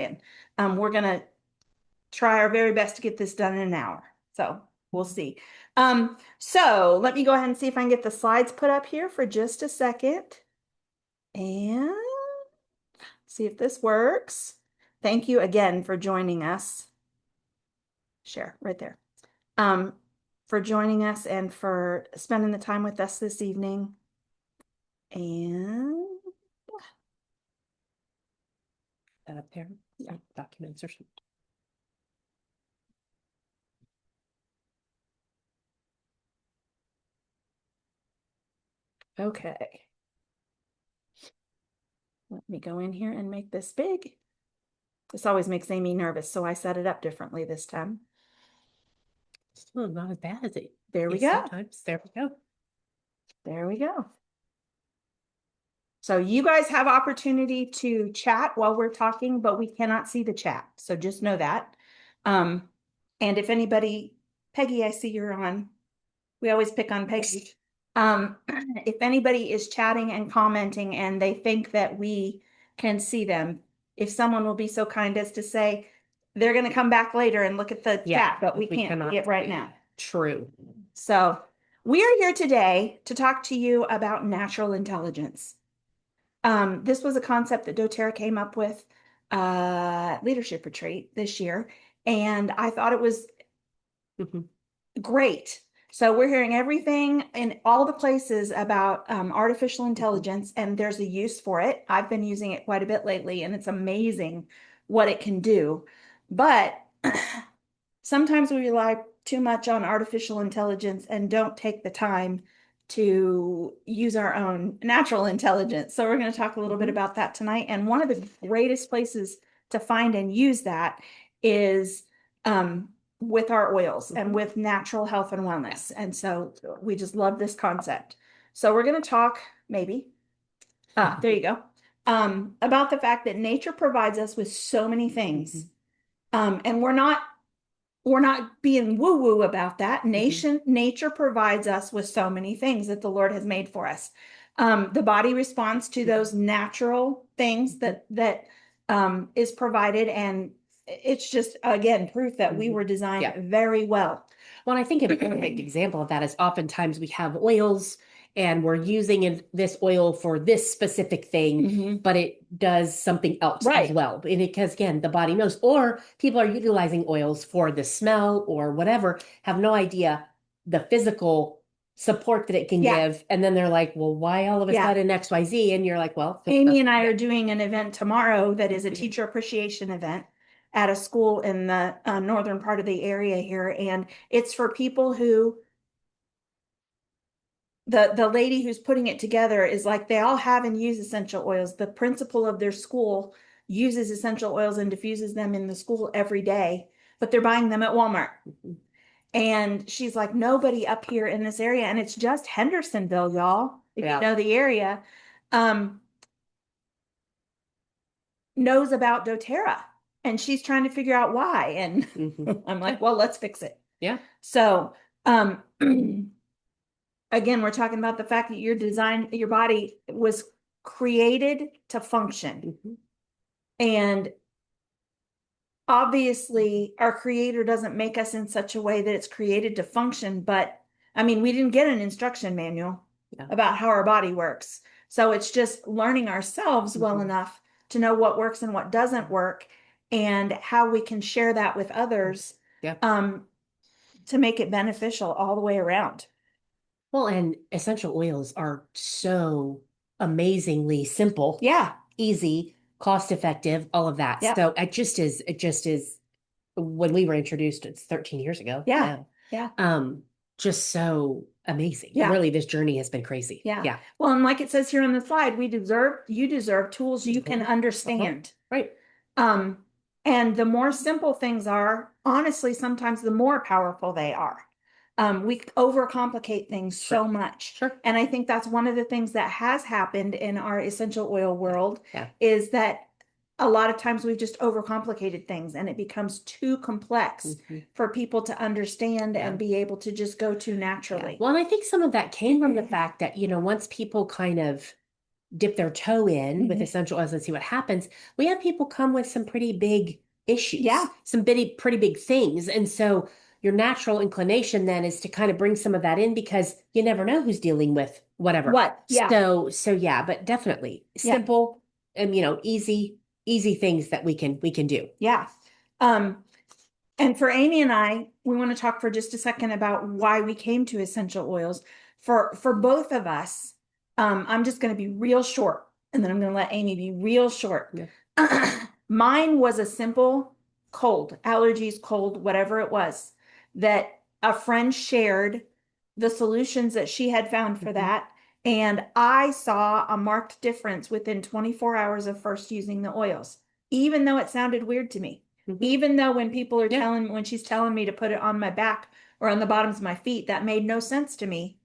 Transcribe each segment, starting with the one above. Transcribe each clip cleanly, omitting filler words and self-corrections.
in. We're going to try our very best to get this done in an hour. So we'll see. So let me go ahead and see if I can get the slides put up here for just a second and see if this works. Thank you again for joining us. Share right there. For joining us and for spending the time with us this evening. And that up there, yeah, documents or something. okay. Let me go in here and make this big. This always makes Amy nervous, so I set it up differently this time. Still not as bad as it. There we go. Sometimes. There we go. There we go. So you guys have opportunity to chat while we're talking, but we cannot see the chat. So just know that. And if anybody, Peggy, I see you're on. We always pick on Peggy. If anybody is chatting and commenting and they think that we can see them, if someone will be so kind as to say they're going to come back later and look at the chat, but we can't see it right now. True. So we are here today to talk to you about natural intelligence. This was a concept that doTERRA came up with leadership retreat this year, and I thought it was great. So we're hearing everything in all the places about artificial intelligence, and there's a use for it. I've been using it quite a bit lately, and it's amazing what it can do. But sometimes we rely too much on artificial intelligence and don't take the time to use our own natural intelligence. So we're going to talk a little bit about that tonight. And one of the greatest places to find and use that is with our oils and with natural health and wellness. And so we just love this concept. So we're going to talk there you go. About the fact that nature provides us with so many things. And we're not being woo-woo about that. Nature provides us with so many things that the Lord has made for us. The body responds to those natural things that is provided, and it's just, again, proof that we were designed very well. Well, I think a perfect example of that is oftentimes we have oils and we're using this oil for this specific thing, but it does something else as well. And because, again, the body knows, or people are utilizing oils for the smell or whatever, have no idea the physical support that it can give. And then they're like, well, why all of a sudden XYZ? And you're like, well. Amy and I are doing an event tomorrow that is a teacher appreciation event at a school in the northern part of the area here. And it's for people who the lady who's putting it together is like, they all have and use essential oils. The principal of their school uses essential oils and diffuses them in the school every day, but they're buying them at Walmart. And she's like, nobody up here in this area, and it's just Hendersonville, y'all, if you know the area, knows about doTERRA. And she's trying to figure out why. And I'm like, well, let's fix it. Yeah. So, again, we're talking about the fact that your body was created to function. And obviously, our creator doesn't make us in such a way that it's created to function. But I mean, we didn't get an instruction manual about how our body works. So it's just learning ourselves well enough to know what works and what doesn't work, and how we can share that with others to make it beneficial all the way around. Well, and essential oils are so amazingly simple. Yeah. Easy, cost effective, all of that. Yep. So it just is when we were introduced, it's 13 years ago. Yeah. Just so amazing. Yeah. Really, this journey has been crazy. Yeah. Well, and like it says here on the slide, you deserve tools you can understand. Right. And the more simple things are, honestly, sometimes the more powerful they are. We overcomplicate things so much. Sure. And I think that's one of the things that has happened in our essential oil world is that a lot of times we've just overcomplicated things, and it becomes too complex for people to understand and be able to just go to naturally. Well, and I think some of that came from the fact that, once people kind of dip their toe in with essential oils and see what happens. We have people come with some pretty big issues, some pretty big things. And so your natural inclination then is to kind of bring some of that in because you never know who's dealing with whatever. So yeah, but definitely simple and easy things that we can do. Yeah. And for Amy and I, we want to talk for just a second about why we came to essential oils. For both of us, I'm just going to be real short, and then I'm going to let Amy be real short. Yeah. Mine was a simple cold, allergies, cold, whatever it was, that a friend shared the solutions that she had found for that. And I saw a marked difference within 24 hours of first using the oils, even though it sounded weird to me. Even though when people are when she's telling me to put it on my back or on the bottoms of my feet, that made no sense to me.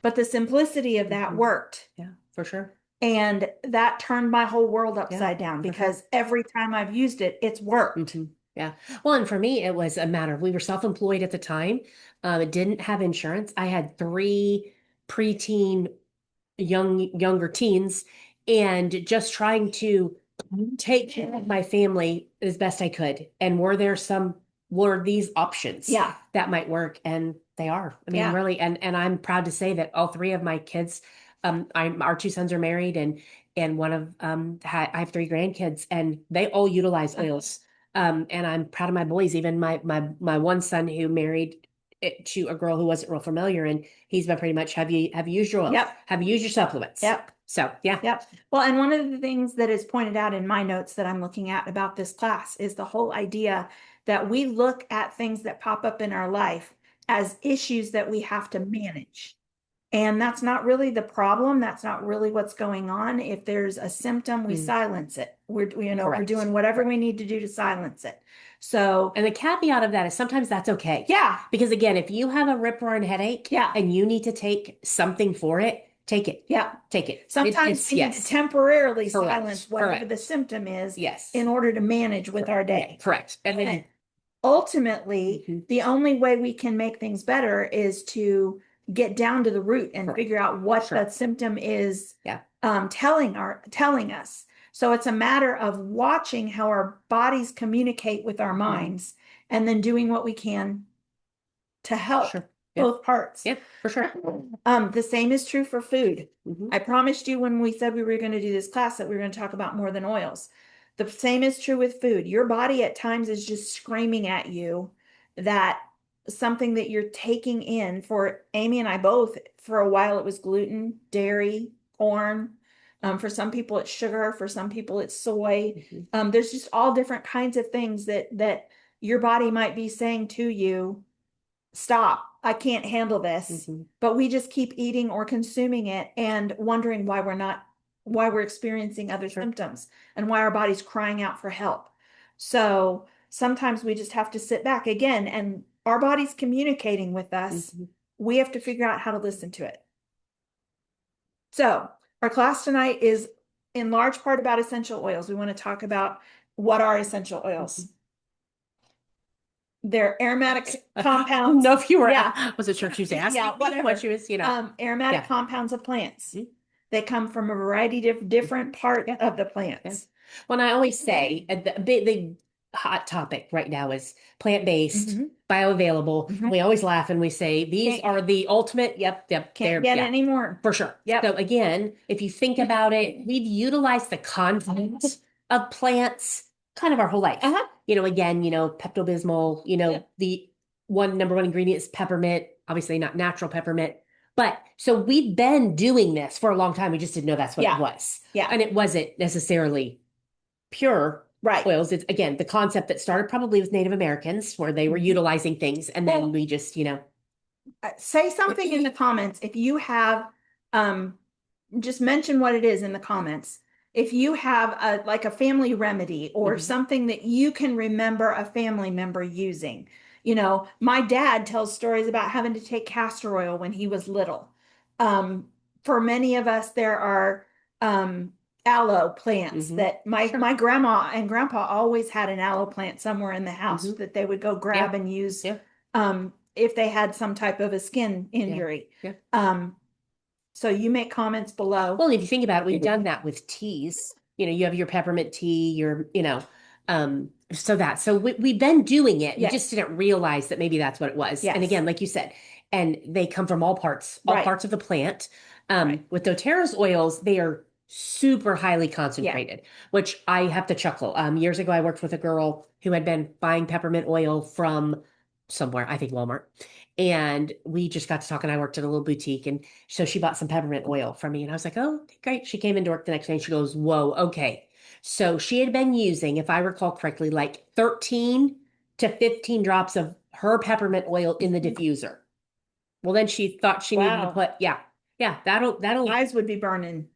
But the simplicity of that worked. Yeah, for sure. And that turned my whole world upside down because every time I've used it, it's worked. Yeah. Well, and for me, it was a matter of we were self-employed at the time. Didn't have insurance. I had 3 preteen, younger teens, and just trying to take care of my family as best I could. And were these options that might work? And they are. I mean, really, and I'm proud to say that all 3 of my kids, our 2 sons are married, and one of I have 3 grandkids, and they all utilize oils. And I'm proud of my boys. Even my one son who married to a girl who wasn't real familiar, and he's been pretty much have you used your oils? Have you used your supplements? So yeah. Well, and one of the things that is pointed out in my notes that I'm looking at about this class is the whole idea that we look at things that pop up in our life as issues that we have to manage. And that's not really the problem. That's not really what's going on. If there's a symptom, we silence it. We're doing whatever we need to do to silence it. So, and the caveat of that is sometimes that's okay. Yeah. Because again, if you have a rip roaring headache and you need to take something for it, take it. Yeah. Take it. Sometimes we need to temporarily silence whatever the symptom is in order to manage with our day. Correct. And then ultimately, the only way we can make things better is to get down to the root and figure out what that symptom is telling us. So it's a matter of watching how our bodies communicate with our minds and then doing what we can to help both parts. Yeah, for sure. The same is true for food. I promised you when we said we were going to do this class that we were going to talk about more than oils. The same is true with food. Your body at times is just screaming at you that something that you're taking in. For Amy and I both, for a while it was gluten, dairy, corn. For some people it's sugar, for some people it's soy. There's just all different kinds of things that your body might be saying to you, stop, I can't handle this. But we just keep eating or consuming it and wondering why we're experiencing other symptoms and why our body's crying out for help. So sometimes we just have to sit back again, and our body's communicating with us. We have to figure out how to listen to it. So our class tonight is in large part about essential oils. We want to talk about what are essential oils. They're aromatic compounds. No, if you were, wasn't sure she was asking what she was, aromatic compounds of plants. They come from a variety of different parts of the plants. When I always say the big hot topic right now is plant-based, bioavailable. We always laugh and we say these are the ultimate. Can't get any more. For sure. So again, if you think about it, we've utilized the content of plants kind of our whole life. Again, Pepto-Bismol, the number one ingredient is peppermint, obviously not natural peppermint. But so we've been doing this for a long time. We just didn't know that's what it was. And it wasn't necessarily pure oils. It's again, the concept that started probably with Native Americans where they were utilizing things. And then we just, say something in the comments. If you have, just mention what it is in the comments. If you have a family remedy or something that you can remember a family member using. My dad tells stories about having to take castor oil when he was little. For many of us, there are aloe plants that my grandma and grandpa always had an aloe plant somewhere in the house that they would go grab and use if they had some type of a skin injury. So you make comments below. Well, if you think about it, we've done that with teas. You have your peppermint tea, so we've been doing it. We just Yes. didn't realize that maybe that's what it was. And Yes. again, like you said, and they come from all Right. parts of the plant. Right. With doTERRA's oils, they are super highly Yeah. concentrated, which I have to chuckle. Years ago, I worked with a girl who had been buying peppermint oil from somewhere, I think Walmart. And we just got to talk, and I worked at a little boutique, and so she bought some peppermint oil from me. And I was like, oh, great. She came into work the next day and she goes, whoa, okay. So she had been using, if I recall correctly, like 13 to 15 drops of her peppermint oil in the diffuser. Well, then she thought she needed to Wow. put, yeah, that'll Eyes would be burning.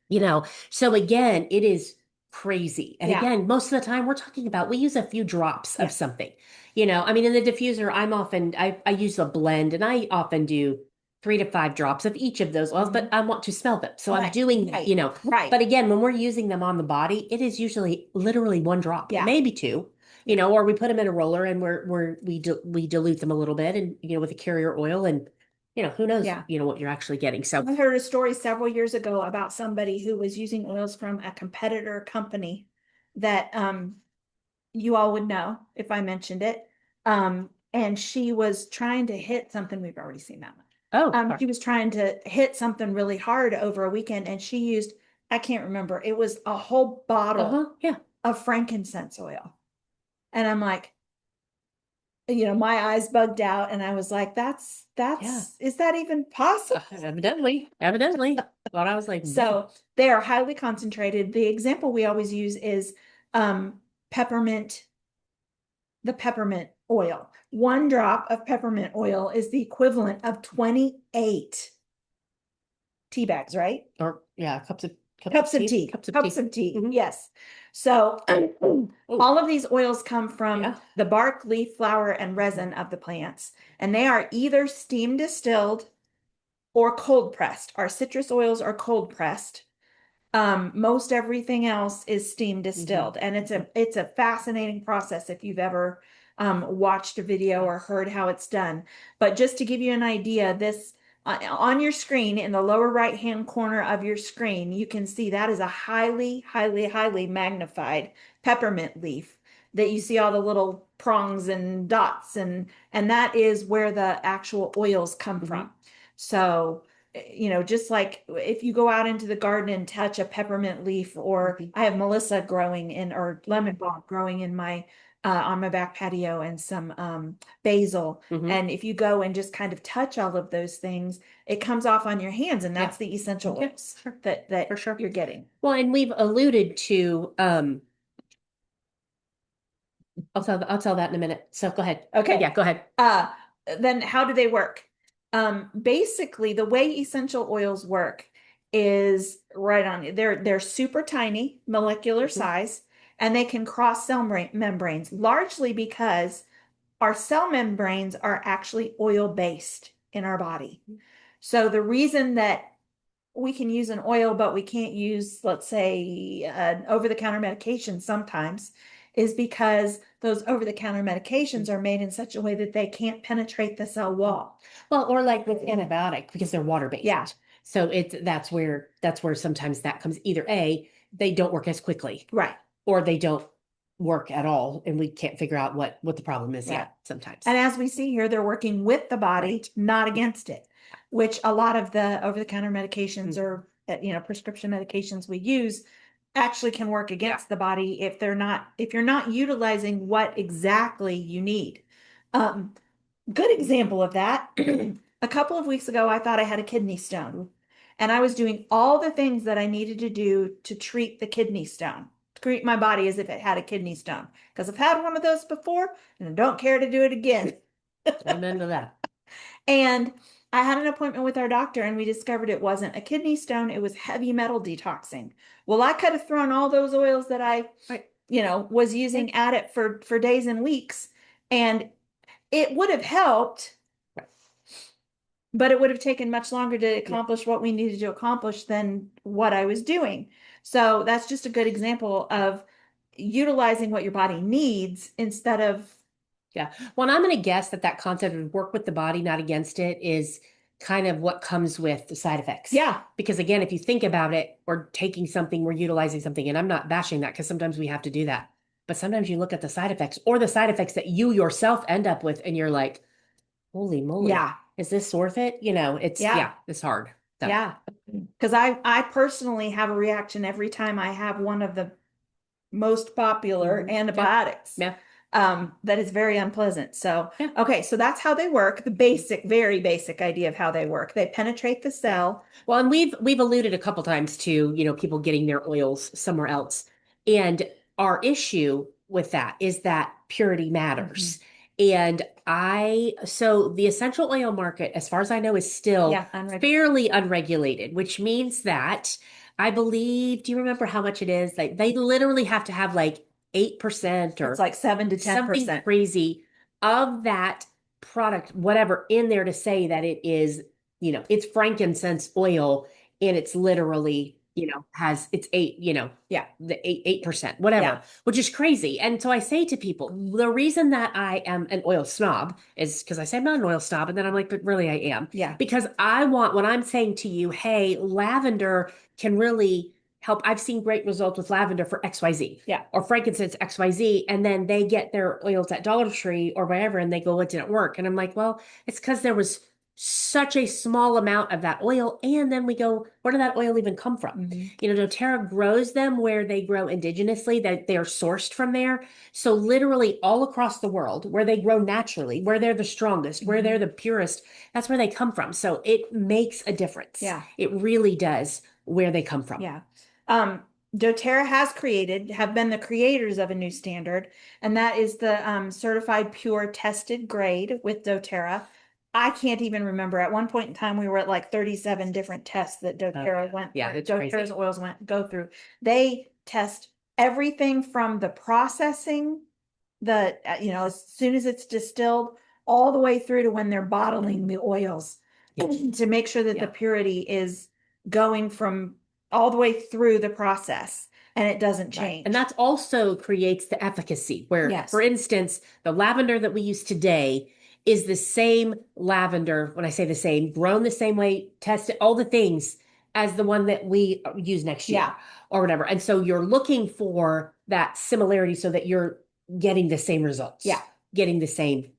so again, it is crazy. And Yeah. again, most of the time we're talking about we use a few drops of Yeah. something. I mean, in the diffuser, I use a blend and I often do 3 to 5 drops of each of those oils, but I want to smell them. So I'm Right. doing, Right. Right. but again, when we're using them on the body, it is usually literally 1 drop, Yeah. maybe two. Or we put them in a roller and we dilute them a little bit and with a carrier oil and who knows, Yeah. what you're actually getting. So I heard a story several years ago about somebody who was using oils from a competitor company that you all would know if I mentioned it. And she was trying to hit something. We've already seen that one. She was trying to hit something really hard over a weekend, and she used, I can't remember, it was a whole bottle yeah. of frankincense oil. And I'm like, my eyes bugged out, and I was like, Yeah. is that even possible? Evidently. But I was like, So they are highly concentrated. The example we always use is peppermint, the peppermint oil. 1 drop of peppermint oil is the equivalent of 28 tea bags, right? or yeah, cups of tea. Cups of tea. Mhm. Yes. So all of these oils come from Yeah. the bark, leaf, flower, and resin of the plants, and they are either steam distilled or cold pressed. Our citrus oils are cold pressed. Most everything else is steam distilled, and it's a fascinating process if you've ever watched a video or heard how it's done. But just to give you an idea, this on your screen in the lower right hand corner of your screen, you can see that is a highly, highly, highly magnified peppermint leaf that you see all the little prongs and dots, and that is where the actual oils come from. So just like if you go out into the garden and touch a peppermint leaf, or I have Melissa growing or lemon balm growing in my on my back patio, and some basil. And if you go and just kind of touch all of those things, it comes off on your hands, and that's the essential oils that For sure you're getting. Well, and we've alluded to I'll tell that in a minute. So go ahead. Okay. Yeah, go ahead. Then how do they work? Basically, the way essential oils work is right on. They're super tiny, molecular size, and they can cross cell membranes, largely because our cell membranes are actually oil based in our body. So the reason that we can use an oil, but we can't use, let's say, an over-the-counter medication sometimes, is because those over-the-counter medications are made in such a way that they can't penetrate the cell wall. Well, or like with antibiotic, because they're water-based. Yeah. So that's where sometimes that comes either A, they don't work as quickly. Right. Or they don't work at all, and we can't figure out what the problem is yet sometimes. And as we see here, they're working with the body, not against it, which a lot of the over-the-counter medications or prescription medications we use actually can work against the body if you're not utilizing what exactly you need. Good example of that. A couple of weeks ago, I thought I had a kidney stone, and I was doing all the things that I needed to do to treat the kidney stone, to treat my body as if it had a kidney stone, because I've had one of those before and I don't care to do it again. Amen to that. And I had an appointment with our doctor, and we discovered it wasn't a kidney stone, it was heavy metal detoxing. Well, I could have thrown all those oils that I was using at it for days and weeks, and it would have helped, but it would have taken much longer to accomplish what we needed to accomplish than what I was doing. So that's just a good example of utilizing what your body needs instead of. Yeah. Well, I'm going to guess that concept of work with the body, not against it, is kind of what comes with the side effects. Yeah. Because again, if you think about it, we're taking something, we're utilizing something, and I'm not bashing that because sometimes we have to do that. But sometimes you look at the side effects or the side effects that you yourself end up with, and you're like, holy moly, Yeah. is this worth it? You know, Yeah. it's hard. So, Yeah. Because I personally have a reaction every time I have one of the most popular antibiotics. Yeah. That is very unpleasant. So, Yeah. okay, so that's how they work. The basic, very basic idea of how they work. They penetrate the cell. Well, and we've alluded a couple times to, people getting their oils somewhere else. And our issue with that is that purity matters. And so the essential oil market, as far as I know, is still fairly unregulated, which means that I believe, do you remember how much it is? Like they literally have to have like 8% or It's like 7 to 10%. something crazy of that product, whatever, in there to say that it is, it's frankincense oil and it's literally, has it's the 8%, whatever, which is crazy. And so I say to people, the reason that I am an oil snob is because I say I'm not an oil snob, and then I'm like, but really I am. Yeah. Because I want, when I'm saying to you, hey, lavender can really help. I've seen great results with lavender for XYZ. Yeah. Or frankincense XYZ. And then they get their oils at Dollar Tree or wherever and they go, it didn't work. And I'm like, well, it's because there was such a small amount of that oil. And then we go, where did that oil even come from? doTERRA grows them where they grow indigenously, that they're sourced from there. So literally all across the world where they grow naturally, where they're the strongest, where they're the purest, that's where they come from. So it makes a difference. Yeah. It really does where they come from. Yeah. doTERRA have been the creators of a new standard, and that is the certified pure tested grade with doTERRA. I can't even remember. At one point in time, we were at like 37 different tests that doTERRA's oils go through. They test everything from the processing, as soon as it's distilled, all the way through to when they're bottling the oils to make sure that the purity is going from all the way through the process and it doesn't change. Right. And that also creates the efficacy where, for instance, the lavender that we use today is the same lavender, when I say the same, grown the same way, tested, all the things as the one that we use next year or whatever. And so you're looking for that similarity so that you're getting the same results. Yeah. Getting the same,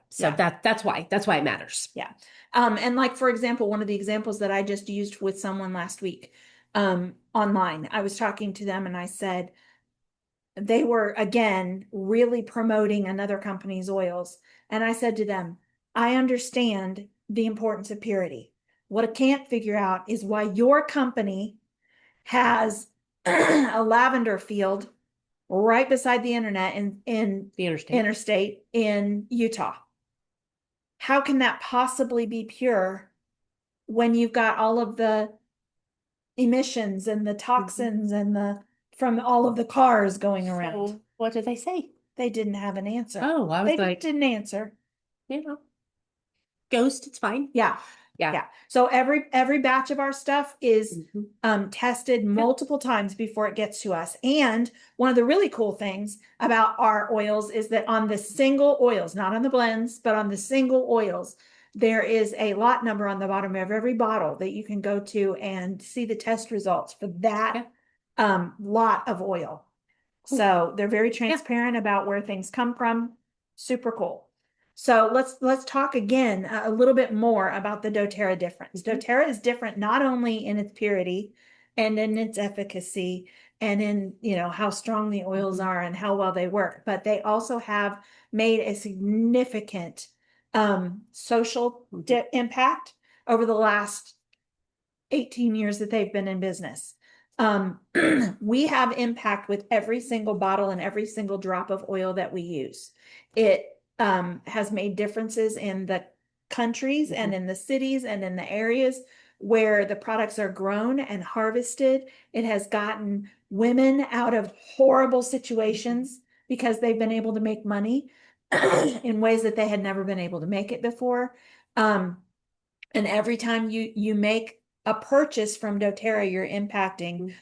So that's why it matters. Yeah. And like, for example, one of the examples that I just used with someone last week, online, I was talking to them and I said, they were again really promoting another company's oils. And I said to them, I understand the importance of purity. What I can't figure out is why your company has a lavender field right beside the internet in the interstate in Utah. How can that possibly be pure when you've got all of the emissions and the toxins and from all of the cars going around? So what did they say? They didn't have an answer. Oh, I was they didn't answer. Ghost, it's fine. Yeah. So every batch of our stuff is tested multiple times before it gets to us. And one of the really cool things about our oils is that on the single oils, not on the blends, but on the single oils, there is a lot number on the bottom of every bottle that you can go to and see the test results for that lot of oil. Cool. So they're very transparent about where things come from. Super cool. So let's talk again a little bit more about the doTERRA difference. doTERRA is different not only in its purity and in its efficacy and in how strong the oils are and how well they work, but they also have made a significant social impact over the last 18 years that they've been in business. We have impact with every single bottle and every single drop of oil that we use. It has made differences in the countries and in the cities and in the areas where the products are grown and harvested. It has gotten women out of horrible situations because they've been able to make money in ways that they had never been able to make it before. And every time you make a purchase from doTERRA, you're impacting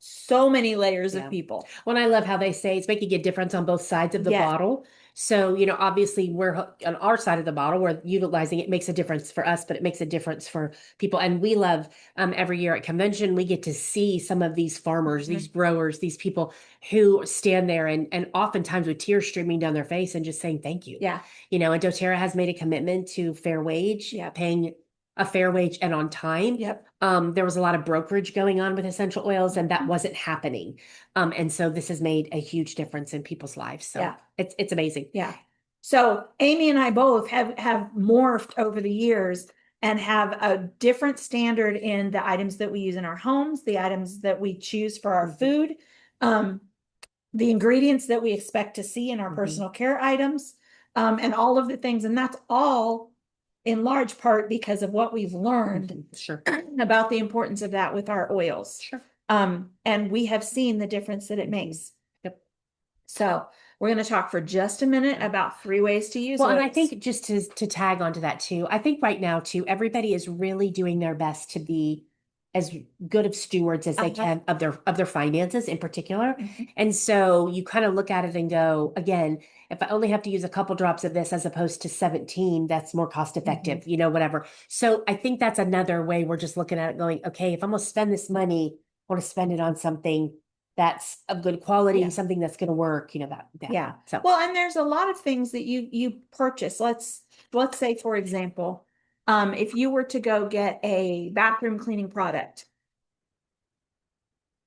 so many layers of Yeah. people. Well, I love how they say it's making a difference on both sides of the Yes. bottle. So, obviously we're on our side of the bottle, we're utilizing it makes a difference for us, but it makes a difference for people. And we love every year at convention, we get to see some of these farmers, these growers, these people who stand there and oftentimes with tears streaming down their face and just saying thank you. Yeah. And doTERRA has made a commitment to fair wage, paying a fair wage and on time. Yep. There was a lot of brokerage going on with essential oils, and that wasn't happening. And so this has made a huge difference in people's lives. So it's amazing. Yeah. So Amy and I both have morphed over the years and have a different standard in the items that we use in our homes, the items that we choose for our food, the ingredients that we expect to see in our personal care items, and all of the things. And that's all in large part because of what we've learned Sure. about the importance of that with our oils. Sure. And we have seen the difference that it makes. Yep. So we're going to talk for just a minute about 3 ways to use Well, oils. and I think just to tag onto that too, I think right now too, everybody is really doing their best to be as good of stewards as they can of their finances in particular. And so you kind of look at it and go, again, if I only have to use a couple drops of this as opposed to 17, that's more cost effective, whatever. So I think that's another way we're just looking at it going, okay, if I'm going to spend this money, I want to spend it on something that's of good quality, something that's going to work, that. Yeah. So, well, and there's a lot of things that you purchase. Let's say, for example, if you were to go get a bathroom cleaning product,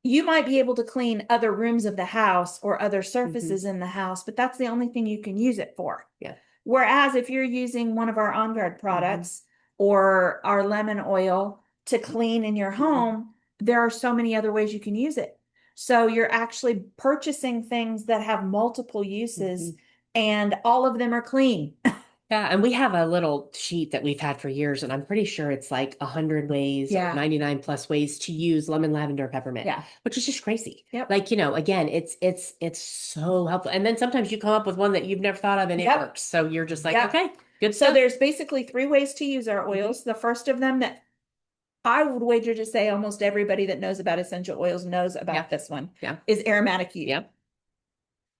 you might be able to clean other rooms of the house or other surfaces in the house, but that's the only thing you can use it for. Yeah. Whereas if you're using one of our On Guard products or our lemon oil to clean in your home, there are so many other ways you can use it. So you're actually purchasing things that have multiple uses and all of them are clean. Yeah, and we have a little sheet that we've had for years, and I'm pretty sure it's like 100 ways, 99 plus ways to use lemon, lavender, peppermint, which is just crazy. Yep. Like, again, it's so helpful. And then sometimes you come up with one that you've never thought of and it works. So you're just like, okay, good stuff. So there's basically 3 ways to use our oils. The first of them that I would wager to say almost everybody that knows about essential oils knows about this one is aromatic use.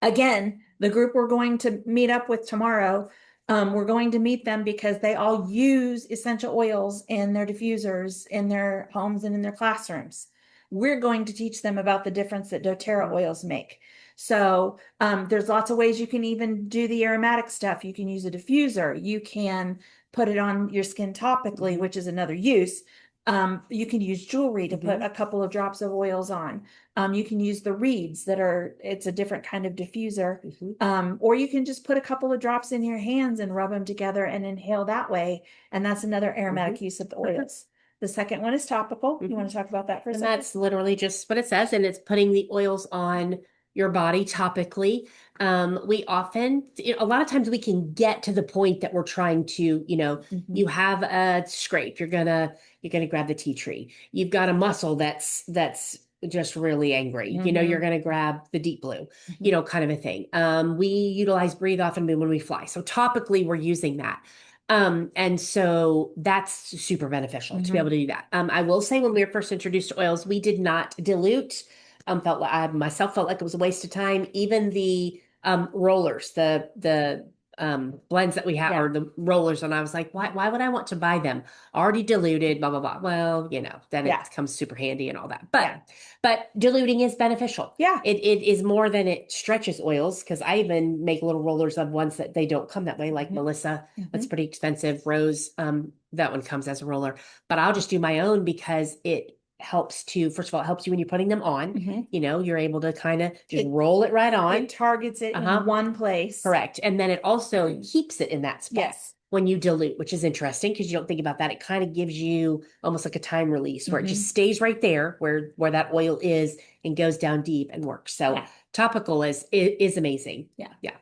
Again, the group we're going to meet up with tomorrow, we're going to meet them because they all use essential oils in their diffusers, in their homes, and in their classrooms. We're going to teach them about the difference that doTERRA oils make. So there's lots of ways you can even do the aromatic stuff. You can use a diffuser. You can put it on your skin topically, which is another use. You can use jewelry to put a couple of drops of oils on. You can use the reeds it's a different kind of diffuser. Or you can just put a couple of drops in your hands and rub them together and inhale that way. And that's another aromatic use of the oils. The second one is topical. You want to talk about that for a second? That's literally just what it says, and it's putting the oils on your body topically. We often, a lot of times we can get to the point that we're trying to, you have a scrape, you're gonna grab the tea tree. You've got a muscle that's just really angry. You're gonna grab the deep blue, kind of a thing. We utilize breathe often when we fly. So topically we're using that. And so that's super beneficial to be able to do that. I will say when we were first introduced to oils, we did not dilute. I myself felt like it was a waste of time. Even the rollers, the blends that we have, or the rollers, and I was like, why would I want to buy them? Already diluted, blah blah blah. Well, then it comes super handy and all that. But diluting is beneficial. Yeah, it is more than it stretches oils, because I even make little rollers of ones that they don't come that way, like Melissa. That's pretty expensive. Rose, that one comes as a roller, but I'll just do my own because it helps to, first of all, it helps you when you're putting them on. You're able to kind of just roll it right on. It targets it in one place. Correct. And then it also keeps it in that spot when you dilute, which is interesting because you don't think about that. It kind of gives you almost like a time release where it just stays right there where that oil is and goes down deep and works. So topical is amazing. Yeah.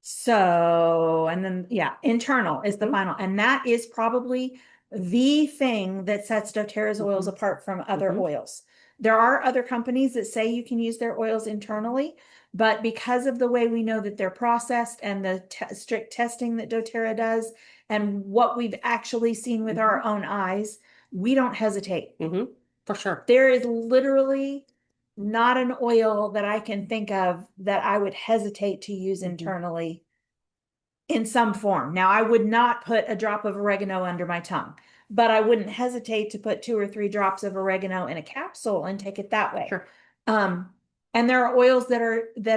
So, and then, internal is the final. And that is probably the thing that sets doTERRA's oils apart from other oils. There are other companies that say you can use their oils internally, but because of the way we know that they're processed and the strict testing that doTERRA does and what we've actually seen with our own eyes, we don't hesitate. For sure. There is literally not an oil that I can think of that I would hesitate to use internally in some form. Now, I would not put a drop of oregano under my tongue, but I wouldn't hesitate to put 2 or 3 drops of oregano in a capsule and take it that way. Sure. Um, and there are oils that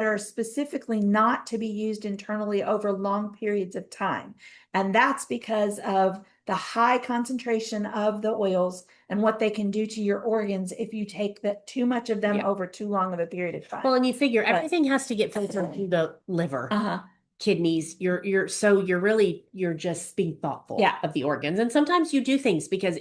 are specifically not to be used internally over long periods of time. And that's because of the high concentration of the oils and what they can do to your organs if you take too much of them over too long of a period of time. Well, and you figure everything has to get filtered through the liver. Kidneys, you're just being thoughtful of the organs. And sometimes you do things because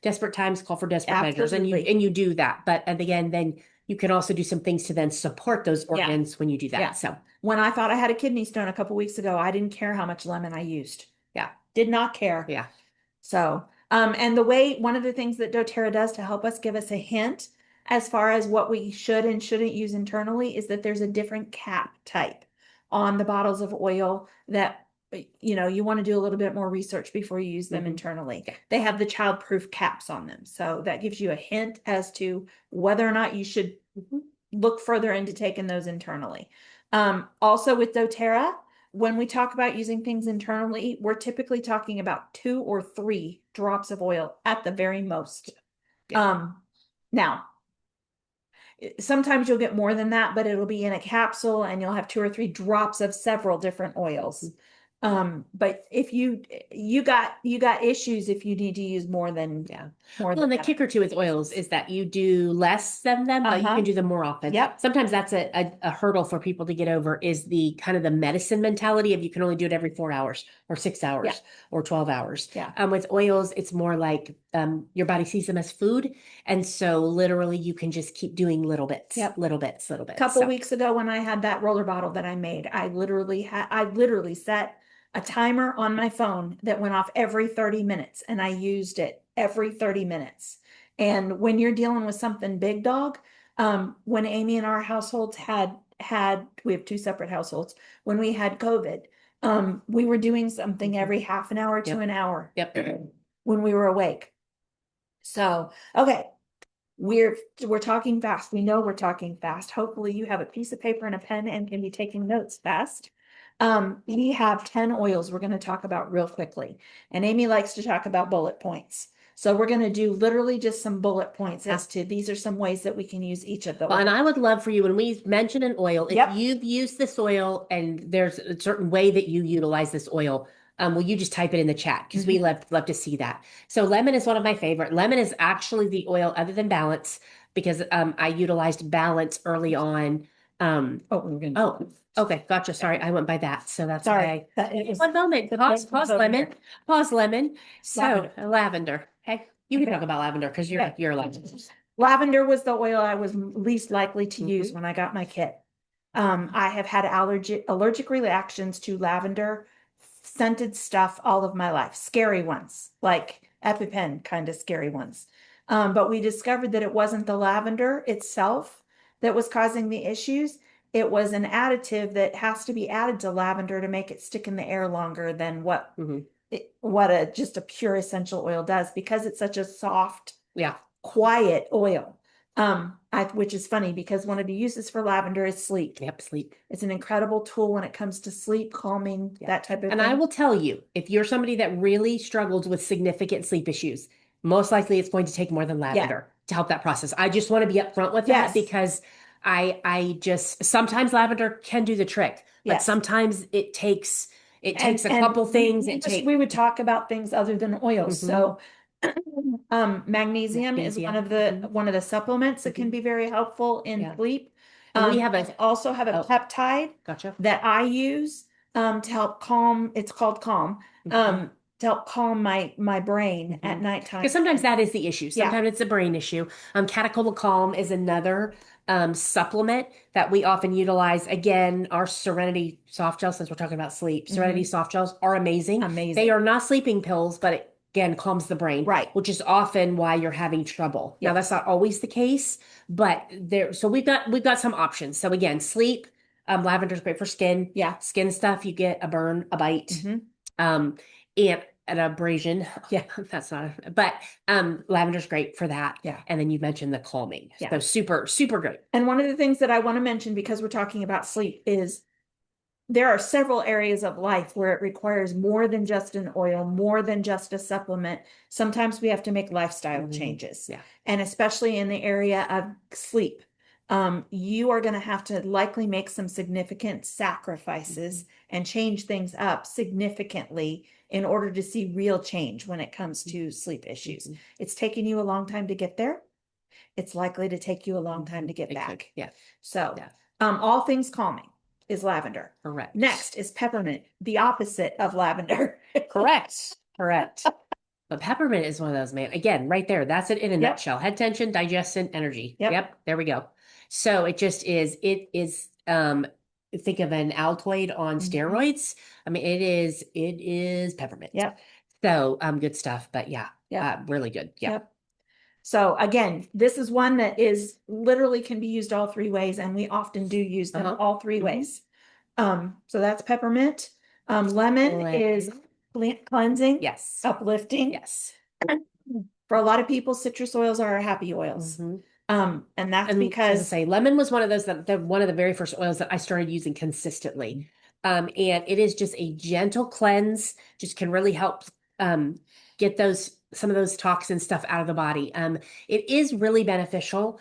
desperate times call for desperate measures, and you do that. But again, then you can also do some things to then support those organs when you do that. So when I thought I had a kidney stone a couple weeks ago, I didn't care how much lemon I used. Yeah. Did not care. Yeah. So, and one of the things that doTERRA does to help us give us a hint as far as what we should and shouldn't use internally is that there's a different cap type on the bottles of oil that, you want to do a little bit more research before you use them internally. They have the child-proof caps on them. So that gives you a hint as to whether or not you should look further into taking those internally. Also with doTERRA, when we talk about using things internally, we're typically talking about 2 or 3 drops of oil at the very most. Now, sometimes you'll get more than that, but it'll be in a capsule and you'll have 2 or 3 drops of several different oils. But if you got issues if you need to use more than Well, and the kicker too with oils is that you do less than them, but you can do them more often. Yep. Sometimes that's a hurdle for people to get over is the kind of the medicine mentality of you can only do it every 4 hours or 6 hours or 12 hours. With oils, it's more like your body sees them as food. And so literally you can just keep doing little bits. A couple weeks ago when I had that roller bottle that I made, I literally set a timer on my phone that went off every 30 minutes and I used it every 30 minutes. And when you're dealing with something big dog, when Amy and our households we have 2 separate households. When we had COVID, we were doing something every half an hour to an hour when we were awake. So, okay. We're talking fast. We know we're talking fast. Hopefully you have a piece of paper and a pen and can be taking notes fast. We have 10 oils we're going to talk about real quickly. And Amy likes to talk about bullet points. So we're going to do literally just some bullet points as to these are some ways that we can use each of those. Well, and I would love for you when we mention an oil, if you've used this oil and there's a certain way that you utilize this oil, will you just type it in the chat? Because we love to see that. So lemon is one of my favorite. Lemon is actually the oil other than Balance because I utilized Balance early on. Okay, gotcha. Sorry, I went by that. So that's sorry. One moment. Pause lemon. Pause lemon. So lavender. Hey, you can talk about lavender because you're a lavender. Lavender was the oil I was least likely to use when I got my kit. I have had allergic reactions to lavender scented stuff all of my life. Scary ones, like EpiPen kind of scary ones. But we discovered that it wasn't the lavender itself that was causing the issues. It was an additive that has to be added to lavender to make it stick in the air longer than what just a pure essential oil does, because it's such a soft, quiet oil. Which is funny because one of the uses for lavender is sleep. Yep, sleep. It's an incredible tool when it comes to sleep, calming, that type of thing. And I will tell you, if you're somebody that really struggles with significant sleep issues, most likely it's going to take more than lavender to help that process. I just want to be upfront with that because I just sometimes lavender can do the trick, but sometimes it takes a couple things. We would talk about things other than oils. So magnesium is one of the supplements that can be very helpful in sleep. We also have a peptide that I use to help calm. It's called Calm. To help calm my brain at nighttime. Because sometimes that is the issue. Sometimes it's a brain issue. Catechol Calm is another supplement that we often utilize. Again, our Serenity soft gels, since we're talking about sleep, Serenity soft gels are amazing. They are not sleeping pills, but it again calms the brain, which is often why you're having trouble. Now that's not always the case, but so we've got some options. So again, sleep, lavender is great for skin. Skin stuff, you get a burn, a bite. And an abrasion. Yeah, that's not, but lavender's great for that. Yeah. And then you mentioned the calming. Yeah. So super, super good. And one of the things that I want to mention, because we're talking about sleep, is there are several areas of life where it requires more than just an oil, more than just a supplement. Sometimes we have to make lifestyle changes. Yeah. And especially in the area of sleep, you are going to have to likely make some significant sacrifices and change things up significantly in order to see real change when it comes to sleep issues. It's taken you a long time to get there. It's likely to take you a long time to get back. Yeah. So, Yeah. All things calming is lavender. Correct. Next is peppermint, the opposite of lavender. Correct. But peppermint is one of those, man. Again, right there. That's it in a nutshell. Head tension, digestion, energy. Yep. There we go. So it just is, think of an Altoid on steroids. I mean, it is peppermint. Yep. So good stuff. But yeah, really good. Yep. So again, this is one that is literally can be used all three ways, and we often do use them all three ways. So that's peppermint. Lemon is cleansing, yes, uplifting. Yes. For a lot of people, citrus oils are happy oils. And that's because say lemon was one of those that one of the very first oils that I started using consistently. And it is just a gentle cleanse, just can really help get some of those toxin stuff out of the body. It is really beneficial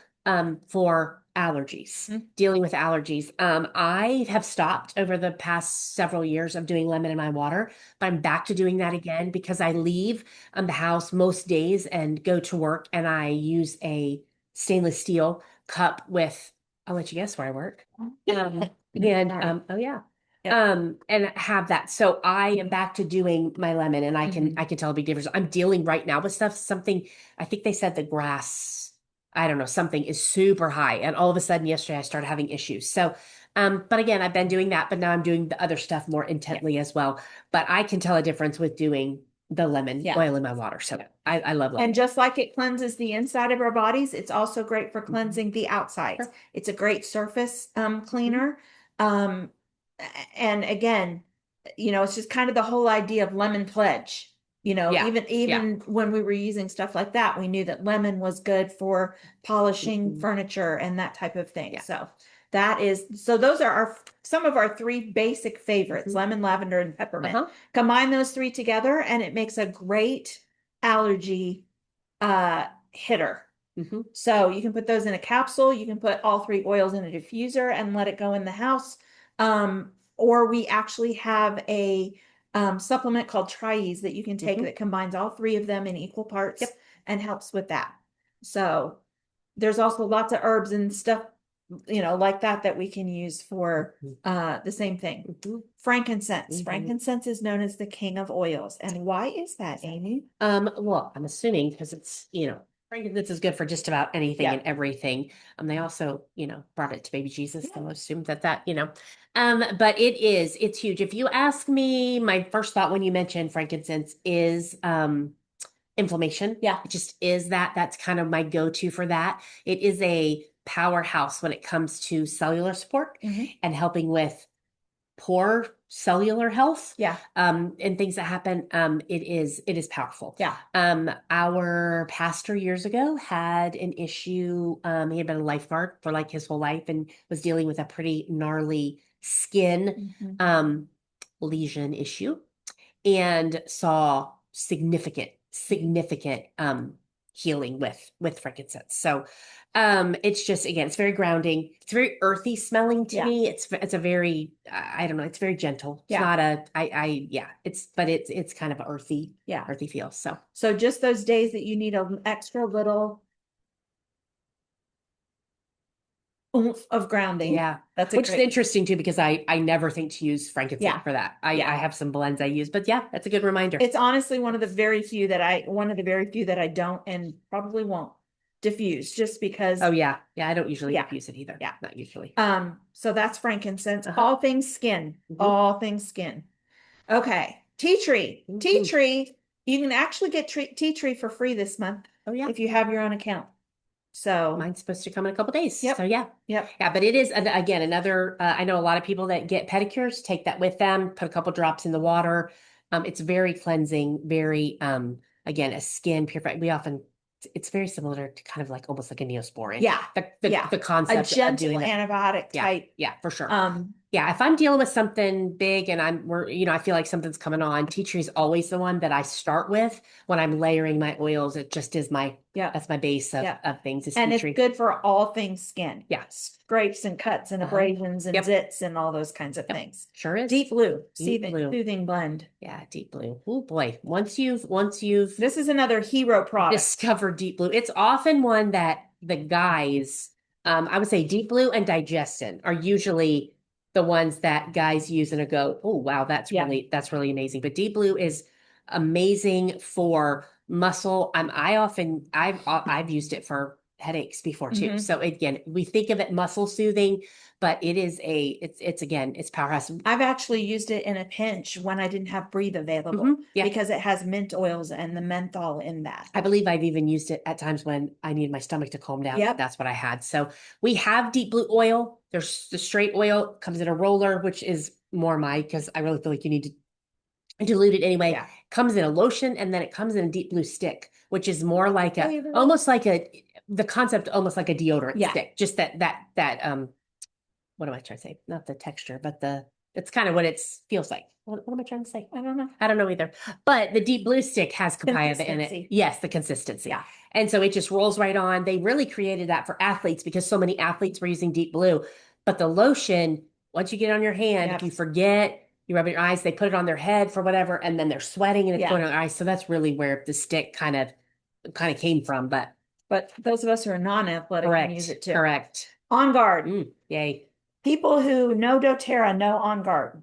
for allergies, dealing with allergies. I have stopped over the past several years of doing lemon in my water, but I'm back to doing that again because I leave the house most days and go to work, and I use a stainless steel cup with, I'll let you guess where I work. And have that. So I am back to doing my lemon, and I can tell a big difference. I'm dealing right now with something, I think they said the grass, I don't know, something is super high. And all of a sudden yesterday I started having issues. So, but again, I've been doing that, but now I'm doing the other stuff more intently as well. But I can tell a difference with doing the lemon oil in my water. So I love lemon. And just like it cleanses the inside of our bodies, it's also great for cleansing the outside. Sure. It's a great surface cleaner. And again, it's just kind of the whole idea of lemon pledge. Even when we were using stuff like that, we knew that lemon was good for polishing furniture and that type of thing. So those are some of our three basic favorites: lemon, lavender, and peppermint. Combine those three together and it makes a great allergy hitter. So you can put those in a capsule, you can put all three oils in a diffuser and let it go in the house. Or we actually have a supplement called Tri-Ease that you can take that combines all three of them in equal parts and helps with that. So there's also lots of herbs and stuff, like that we can use for the same thing. Frankincense. Frankincense is known as the king of oils. And why is that, Amy? Well, I'm assuming because it's, frankincense is good for just about anything and everything. They also, brought it to baby Jesus. So I assume that, but it's huge. If you ask me, my first thought when you mentioned frankincense is, inflammation. Yeah. It just is that's kind of my go-to for that. It is a powerhouse when it comes to cellular support and helping with poor cellular health. And things that happen. It is powerful. Our pastor years ago had an issue. He had been a lifeguard for like his whole life and was dealing with a pretty gnarly skin lesion issue, and saw significant healing with frankincense. So it's just, again, it's very grounding. It's very earthy smelling to me. It's a very I don't know, it's very gentle. It's not it's kind of earthy feel. So just those days that you need an extra little oomph of grounding. Which is interesting too, because I never think to use frankincense for that. I have some blends I use, but that's a good reminder. It's honestly one of the very few that I don't and probably won't diffuse, just because. I don't usually diffuse it either. Not usually. So that's frankincense. All things skin. Okay. Tea tree. You can actually get tea tree for free this month. If you have your own account. So mine's supposed to come in a couple days. So But it is, again, another, I know a lot of people that get pedicures, take that with them, put a couple drops in the water, It's very cleansing, very again, a skin purifier. It's very similar to kind of like almost like a Neosporin. Yeah. Yeah. The A concept of gentle doing that. antibiotic Yeah, type. yeah, for sure. Um, Yeah, if I'm dealing with something big and I feel like something's coming on, tea tree is always the one that I start with when I'm layering my oils. It just is yeah. that's my base Yeah. of things is And tea it's tree. good for all things skin. Yeah. Scrapes and cuts and Uh-huh. abrasions and Yep. zits and all those kinds of Yep. things. Sure is. Deep blue, Deep blue. soothing blend. Yeah, deep blue. Oh boy. Once you've This is another hero product. discovered deep blue, it's often one that the guys, I would say deep blue and DigestZen are usually the ones that guys use and go, oh wow, Yeah. that's really amazing. But deep blue is amazing for muscle. I've used it for headaches before too. Mhm. So again, we think of it muscle soothing, but it's again, it's powerhouse. I've actually used it in a pinch when I didn't have Breathe available Yeah. because it has mint oils and the menthol in that. I believe I've even used it at times when I need my stomach to calm down. Yep. That's what I had. So we have deep blue oil. There's the straight oil, comes in a roller, which is more my, because I really feel like you need to dilute it anyway. Yeah. Comes in a lotion, and then it comes in a deep blue stick, which is more like Flavor. almost like the concept almost like a deodorant Yeah. stick. Just that what am I trying to say? Not the texture, but it's kind of what it feels like. What am I trying to say? I don't know. I don't know either. But the deep blue stick has copaiba in it. Consistency. Yes, the consistency. Yeah. And so it just rolls right on. They really created that for athletes because so many athletes were using deep blue. But the lotion, once you get it on your hand, Yep. if you forget, you rub it in your eyes, they put it on their head for whatever, and then they're sweating and it's Yeah. going on their eyes. So that's really where the stick kind of came from. But those of us who are non-athletic can use it too. correct. On Guard. Yay. People who know doTERRA know On Guard.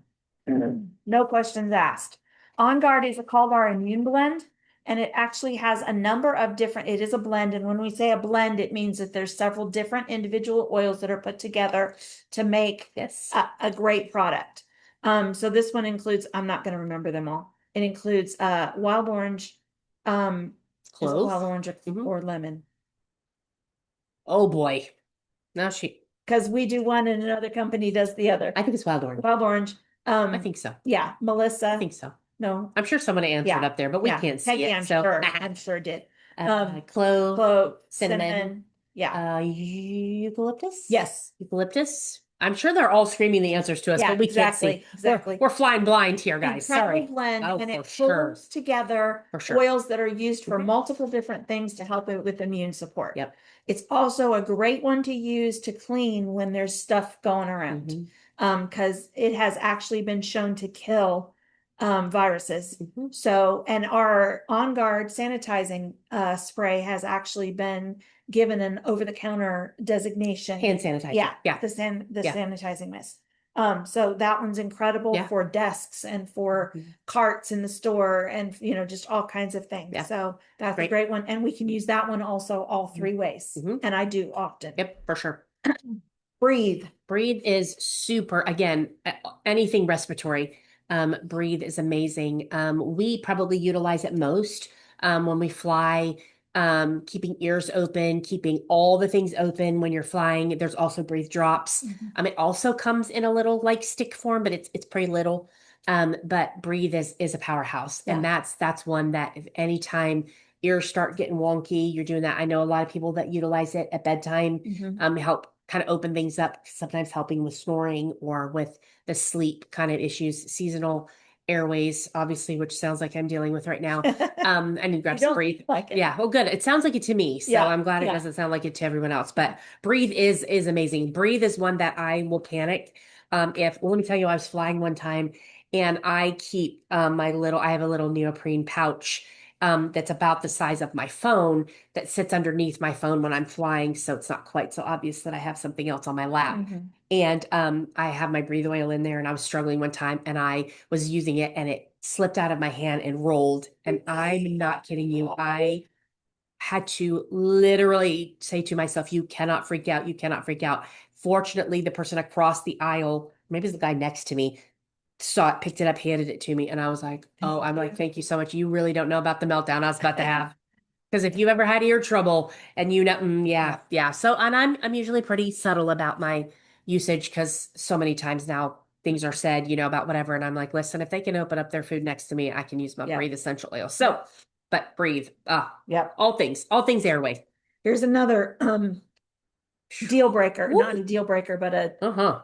No questions asked. On Guard is a Cultivar immune blend, and it actually has a number of different, it is a blend. And when we say a blend, it means that there's several different individual oils that are put together to make a great product. So this one includes, I'm not going to remember them all. It includes wild orange, clove, wild orange or lemon. Oh boy. Now because we do one and another company does the other. I think it's wild orange. Wild orange. I think so. Yeah, Melissa. I think so. No, I'm sure someone answered up there, but we can't see Peggy, it. I'm sure did. Clove, cinnamon. Yeah. Eucalyptus. Yes. Eucalyptus. I'm sure they're all screaming the answers to us, but we can't see. Exactly. We're flying blind here, guys. Incredible Sorry. blend, Oh, and it for pulls together oils that are used for multiple different things to help it with immune support. Yep. It's also a great one to use to clean when there's stuff going around. Because it has actually been shown to kill viruses. So, and our On Guard sanitizing spray has actually been given an over-the-counter designation. Hand sanitizer. Yeah. The sanitizing mist. So that one's incredible for desks and for carts in the store and, just all kinds of things. So that's a great one. And we can use that one also all three ways. And I do often. Yep, for sure. Breathe. Breathe is super, again, anything respiratory. Breathe is amazing. We probably utilize it most when we fly, keeping ears open, keeping all the things open when you're flying. There's also breathe drops. It also comes in a little like stick form, but it's pretty little. But breathe is a powerhouse. And that's one that if anytime ears start getting wonky, you're doing that. I know a lot of people that utilize it at bedtime, help kind of open things up, sometimes helping with snoring or with the sleep kind of issues, seasonal airways, obviously, which sounds like I'm dealing with right now. I need to grab some breathe. Like it. Yeah. Well, good. It sounds like it to me. So I'm glad it doesn't sound like it to everyone else, but breathe is amazing. Breathe is one that I will panic. Let me tell you, I was flying one time and I keep I have a little neoprene pouch that's about the size of my phone that sits underneath my phone when I'm flying. So it's not quite so obvious that I have something else on my lap. And I have my breathe oil in there and I was struggling one time and I was using it and it slipped out of my hand and rolled. And I'm not kidding you. I had to literally say to myself, you cannot freak out. You cannot freak out. Fortunately, the person across the aisle, maybe it's the guy next to me, saw it, picked it up, handed it to me. And I was like, thank you so much. You really don't know about the meltdown I was about to have. Because if you ever had ear trouble and yeah. So, and I'm usually pretty subtle about my usage because so many times now things are said, about whatever. And I'm like, listen, if they can open up their food next to me, I can use my Yeah. Breathe essential oil. So, but Breathe, Yep. all things airway. Here's another deal breaker, Whoop. not a deal breaker, but a Uh-huh.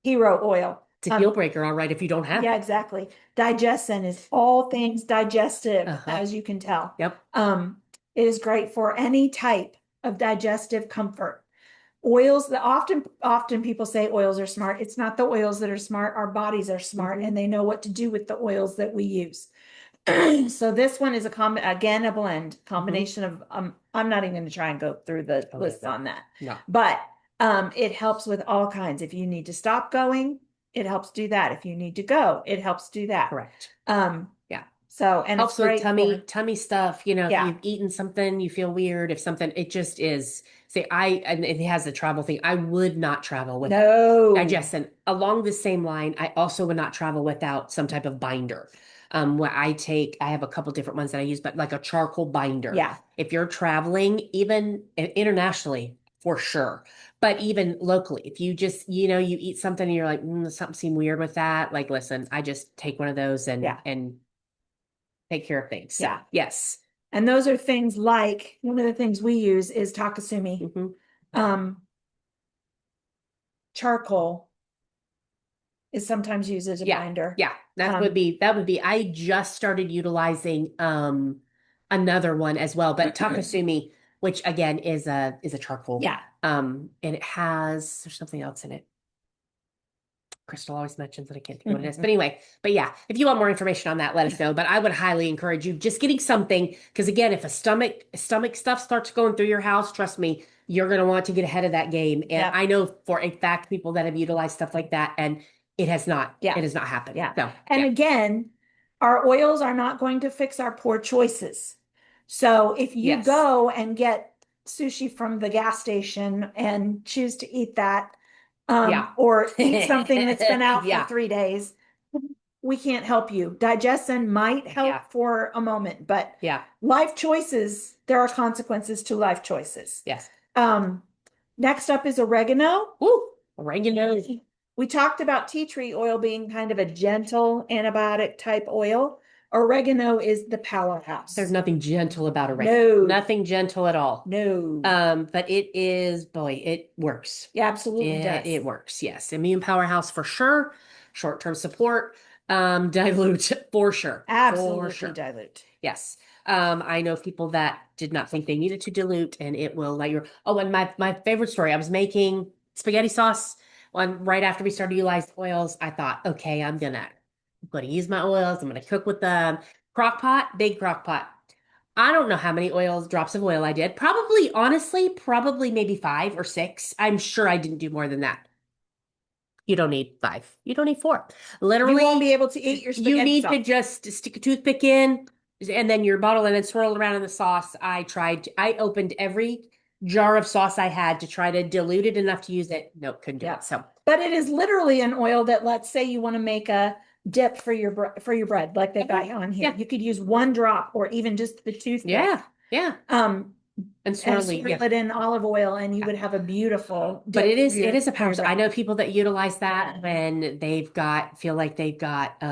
hero oil. It's a deal breaker, all right, if you don't have Yeah, it. exactly. DigestZen is all things digestive, Uh-huh. as you can tell. Yep. It is great for any type of digestive comfort. Oils that often people say oils are smart. It's not the oils that are smart. Our bodies are smart and they know what to do with the oils that we use. So this one is again, a blend combination of, I'm not even going to try and go through the list on that. No. But it helps with all kinds. If you need to stop going, it helps do that. If you need to go, it helps do that. Correct. Yeah. So, and helps it's great with tummy stuff. If Yeah. you've eaten something, you feel weird. If something, it just is. And it has the travel thing. I would not travel without No. DigestZen. Along the same line, I also would not travel without some type of binder. What I have a couple different ones that I use, but like a charcoal binder. Yeah. If you're traveling, even internationally, for sure. But even locally, if you just, you eat something and you're like, something seemed weird with that. Like, listen, I just take one of those and take care of things. So, Yeah. yes. And those are things like, one of the things we use is Takasumi. Charcoal is sometimes used as a binder. Yeah, that would be, I just started utilizing another one as well, but Takasumi, which again is a charcoal. Yeah. And there's something else in it. Crystal always mentions that I can't think of what it is. But anyway, yeah, if you want more information on that, let us know. But I would highly encourage you just getting something, because again, if a stomach stuff starts going through your house, trust me, you're going to want to get ahead of that game. And I know for a fact people that have utilized stuff like that, and it has not happened. Yeah. So, and again, our oils are not going to fix our poor choices. So if you go and get sushi from the gas station and choose to eat that, or eat something that's been out for 3 days, we can't help you. DigestZen might help for a moment, but life choices, there are consequences to life choices. Yes. Next up is oregano. Woo, oregano. We talked about tea tree oil being kind of a gentle antibiotic type oil. Oregano is the powerhouse. There's nothing gentle about oregano. No. Nothing gentle at all. No. But it is, boy, it works. Yeah, absolutely does. It works, yes. Immune powerhouse for sure. Short-term support. Dilute for sure. Absolutely For sure. dilute. Yes. I know people that did not think they needed to dilute, and it will let your, and my favorite story, I was making spaghetti sauce right after we started utilizing oils. I thought, okay, I'm gonna use my oils. I'm gonna cook with the crock pot, big crock pot. I don't know how many drops of oil I did. Honestly, probably maybe 5 or 6. I'm sure I didn't do more than that. You don't need 5. You don't need 4. Literally, you won't be able to eat your spaghetti You need sauce. to just stick a toothpick in, and then your bottle, and then swirl it around in the sauce. I opened every jar of sauce I had to try to dilute it enough to use it. Nope, couldn't do it. So, but it is literally an oil that, let's say you want to make a dip for your bread, like they got on here. You could use 1 drop or even just the toothpick. Yeah. And swirl it in olive oil, and you would have a beautiful dip. But it is a power. I know people that utilize that when feel like they've got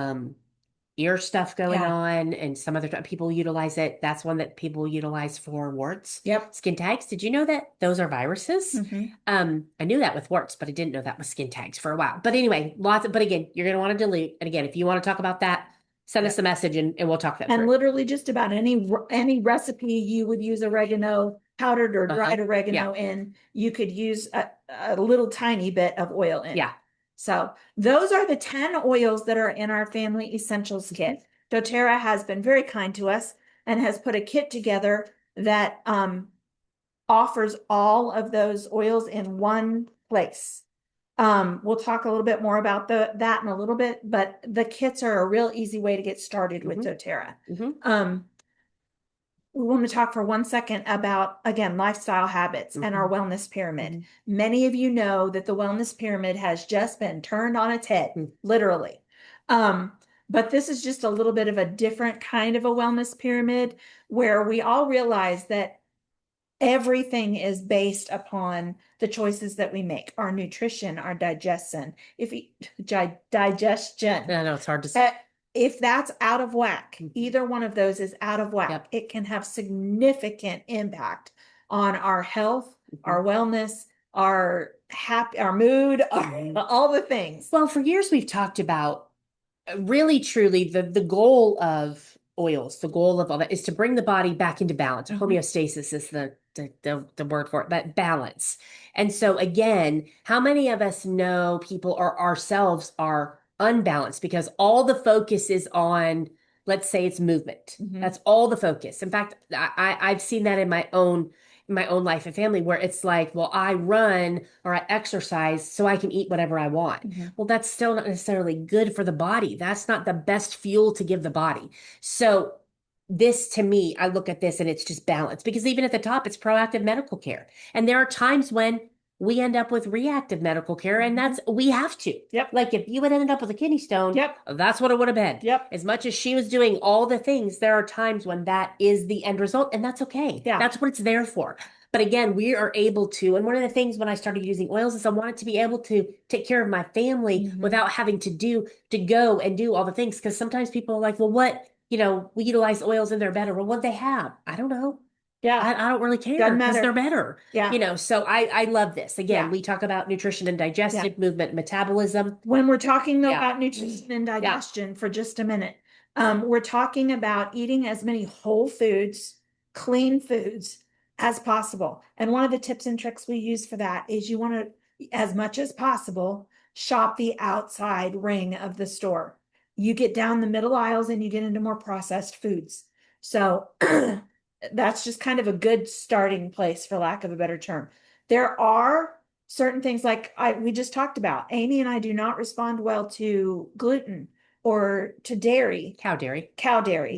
ear stuff going on, and some other people utilize it. That's one that people utilize for warts. Yep. Skin tags. Did you know that those are viruses? I knew that with warts, but I didn't know that was skin tags for a while. But anyway, but again, you're going to want to dilute. And again, if you want to talk about that, send us a message and we'll talk that through. And literally just about any recipe you would use oregano, powdered or dried oregano in, you could use a little tiny bit of oil in. Yeah. So those are the 10 oils that are in our family essentials kit. doTERRA has been very kind to us and has put a kit together that offers all of those oils in one place. We'll talk a little bit more about that in a little bit, but the kits are a real easy way to get started with doTERRA. We want to talk for 1 second about, again, lifestyle habits and our wellness pyramid. Many of you know that the wellness pyramid has just been turned on its head, literally. But this is just a little bit of a different kind of a wellness pyramid where we all realize that Everything is based upon the choices that we make, our nutrition, our digestion. If we digestion, I know it's hard to. uh, if that's out of whack, Mhm. either one of those is out of whack, Yep. it can have significant impact on our health, our wellness, our happy, our mood, all the things. Well, for years we've talked about really truly the goal of oils, the goal of all that is to bring the body back into balance. Homeostasis is the word for it, but balance. And so again, how many of us know people or ourselves are unbalanced because all the focus is on, let's say it's movement. That's all the focus. In fact, I've seen that in my own life and family where it's like, well, I run or I exercise so I can eat whatever I want. Well, that's still not necessarily good for the body. That's not the best fuel to give the body. So this to me, I look at this and it's just balance because even at the top, it's proactive medical care. And there are times when we end up with reactive medical care, and that's we have to. Yep. Like if you had ended up with a kidney stone, Yep. that's what it would have been. Yep. As much as she was doing all the things, there are times when that is the end result, and that's okay. Yeah. That's what it's there for. But again, we are able to, and one of the things when I started using oils is I wanted to be able to take care of my family without having to go and do all the things. Because sometimes people are like, well, what, we utilize oils and they're better. Well, what they have? I don't know. Yeah. I don't really care Doesn't because matter. they're better. Yeah. So I love this. Again, Yeah. we talk about nutrition and digestive movement, metabolism. When we're talking Yeah. about nutrition and digestion for just a minute, we're talking about eating as many whole foods, clean foods as possible. And one of the tips and tricks we use for that is you want to, as much as possible, shop the outside ring of the store. You get down the middle aisles and you get into more processed foods. So that's just kind of a good starting place, for lack of a better term. There are certain things like we just talked about. Amy and I do not respond well to gluten or to dairy. Cow dairy.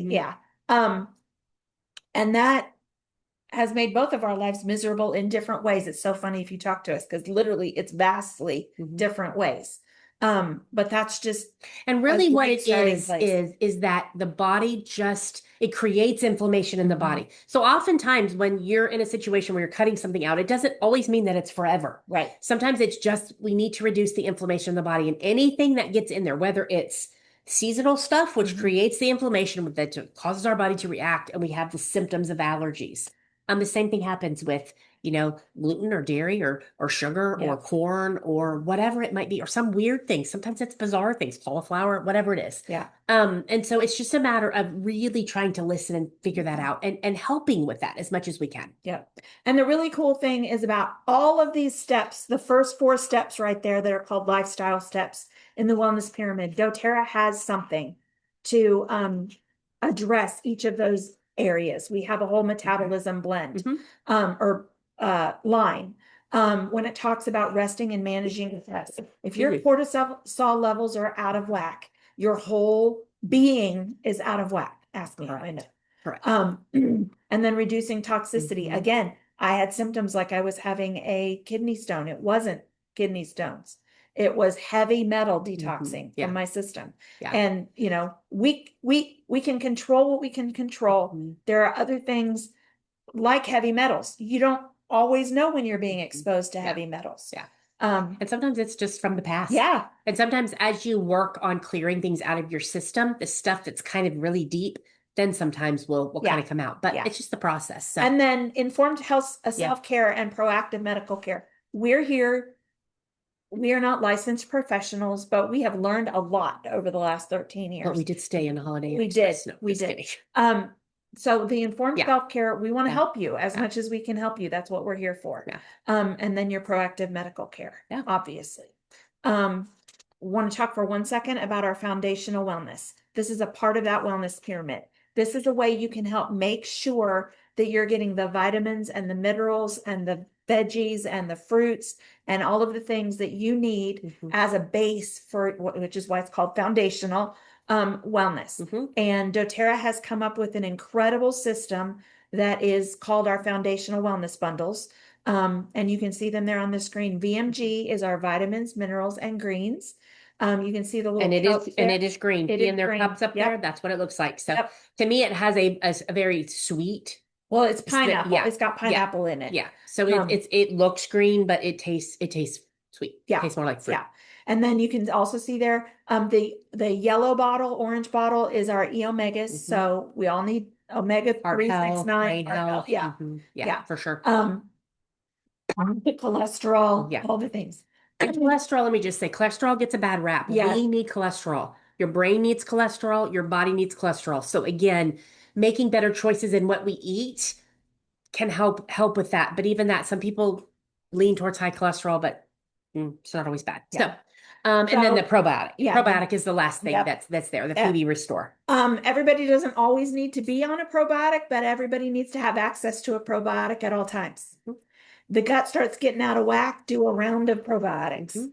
Yeah. And that has made both of our lives miserable in different ways. It's so funny if you talk to us because literally it's vastly different ways. But that's just and really what it is that the body it creates inflammation in the body. So oftentimes when you're in a situation where you're cutting something out, it doesn't always mean that it's forever. Right. Sometimes it's just we need to reduce the inflammation in the body, and anything that gets in there, whether it's seasonal stuff, which creates the inflammation that causes our body to react, and we have the symptoms of allergies. The same thing happens with gluten or dairy or sugar or corn or whatever it might be, or some weird thing. Sometimes it's bizarre things, cauliflower, whatever it is. Yeah. And so it's just a matter of really trying to listen and figure that out and helping with that as much as we can. Yeah. And the really cool thing is about all of these steps, the first 4 steps right there that are called lifestyle steps in the wellness pyramid, doTERRA has something to address each of those areas. We have a whole metabolism blend line. When it talks about resting and managing stress. If your cortisol levels are out of whack, your whole being is out of whack. Ask me how I know. Correct. And then reducing toxicity. Again, I had symptoms like I was having a kidney stone. It wasn't kidney stones. It was heavy metal detoxing from my system. Yeah. And we can control what we can control. There are other things like heavy metals. You don't always know when you're being exposed to heavy metals. Yeah. And sometimes it's just from the past. Yeah. And sometimes as you work on clearing things out of your system, the stuff that's kind of really deep, then sometimes will kind of come out. But it's just the process. So. And then informed health, self-care and proactive medical care. We're here. We are not licensed professionals, but we have learned a lot over the last 13 years. But we did stay in the holiday. We did. We did. So the informed self-care, we want to help you as much as we can help you. That's what we're here for. Yeah. And then your proactive medical care, obviously. Want to talk for 1 second about our foundational wellness. This is a part of that wellness pyramid. This is a way you can help make sure that you're getting the vitamins and the minerals and the veggies and the fruits and all of the things that you need as a base for, which is why it's called foundational wellness. And doTERRA has come up with an incredible system that is called our foundational wellness bundles. And you can see them there on the screen. VMG is our vitamins, minerals, and greens. You can see the little it is green. In their cups up there, that's what it looks like. So to me, it has a very sweet Well, it's pineapple. Yeah, It's got yeah, pineapple in it. yeah. So it looks green, but it tastes sweet. It Yeah. tastes more like fruit. Yeah. And then you can also see there, the yellow bottle, orange bottle is our E omegas. So we all need omega Heart 3, 6, health, 9, brain heart health. health. Yeah. Yeah, Yeah. for sure. The cholesterol, Yeah. all the things. And cholesterol, let me just say, cholesterol gets a bad rap. Yes. We need cholesterol. Your brain needs cholesterol. Your body needs cholesterol. So again, making better choices in what we eat can help with that. But even that, some people lean towards high cholesterol, but it's not always bad. Yeah. And then the probiotic. Yeah, Probiotic is the last thing that's there, the PB Restore. Everybody doesn't always need to be on a probiotic, but everybody needs to have access to a probiotic at all times. The gut starts getting out of whack, do a round of probiotics.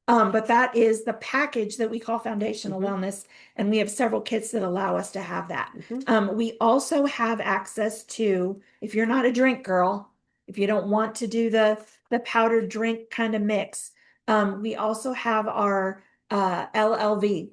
But that is the package that we call foundational wellness, and we have several kits that allow us to have that. We also have access to, if you're not a drink girl, if you don't want to do the powdered drink kind of mix, we also have our LLV,